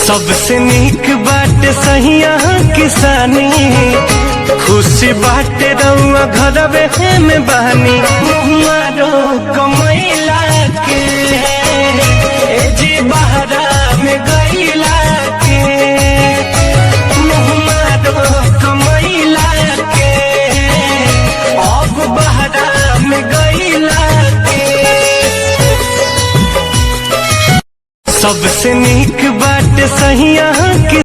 सबसे नीक बाटे सहिया किसानी, खुशी बाटे रउआ घरवे में बहानी। मारो कमैला के जी बहरा में गईला के, मारो कमैला के अब बहरा में गईला के। सबसे नीक बाटे सहिया